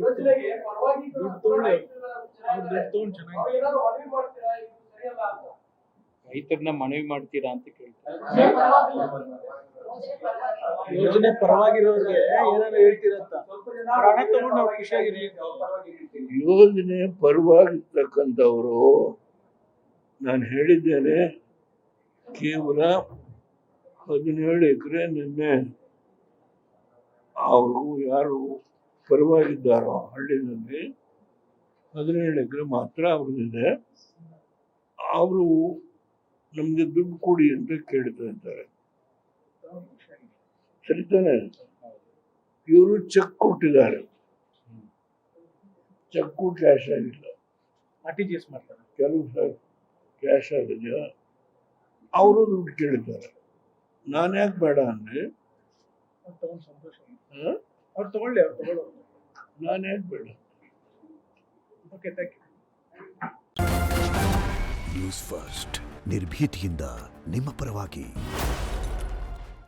ಯೋಜನೆಗೆ ಪರವಾಗಿ ರೈತರನ್ನ ಮನವಿ ಮಾಡ್ತೀರಾ ಅಂತ ಕೇಳ್ತಾರೆ. ಯೋಜನೆ ಪರವಾಗಿರೋರಿಗೆ ಏನಾದ್ರು ಹೇಳ್ತೀರಂತ ಹಣ ತಗೊಂಡು ನಾವು ಖುಷಿಯಾಗಿರ್ಲಿ. ಯೋಜನೆ ಪರವಾಗಿರ್ತಕ್ಕಂಥವರು ನಾನು ಹೇಳಿದ್ದೇನೆ, ಕೇವಲ 17 ಎಕರೆ ನಿನ್ನೆ ಅವರು ಯಾರು ಪರವಾಗಿದ್ದಾರೋ ಹಳ್ಳಿನಲ್ಲಿ 17 ಎಕರೆ ಮಾತ್ರ ಅವ್ರದ್ದಿದೆ. ಅವರು ನಮ್ಗೆ ದುಡ್ಡು ಕೊಡಿ ಅಂತ ಕೇಳ್ತಾ ಇದ್ದಾರೆ. ಸರಿತಾನೆ? ಇವರು ಚೆಕ್ ಕೊಟ್ಟಿದ್ದಾರೆ, ಚೆಕ್ಕು ಕ್ಯಾಶ್ ಆಗಿಲ್ಲ. RTGS ಮಾಡ್ತಾರೆ. ಕೆಲವು ಸರ್ ಕ್ಯಾಶ್ ಆಗಿದೆ, ಅವರು ದುಡ್ಡು ಕೇಳಿದ್ದಾರೆ. ನಾನು ಯಾಕೆ ಬೇಡ ಅಂದ್ರೆ ತಗೊಂಡು ಸಂತೋಷ. ಅವ್ರು ತಗೊಳ್ಳಿ, ಅವ್ರು ತಗೊಳ್ಳೋರು. ನಾನು ಯಾಕೆ ಬೇಡ. Okay, thank you. News first ನಿರ್ಭೀತಿಯಿಂದ ನಿಮ್ಮ ಪರವಾಗಿ.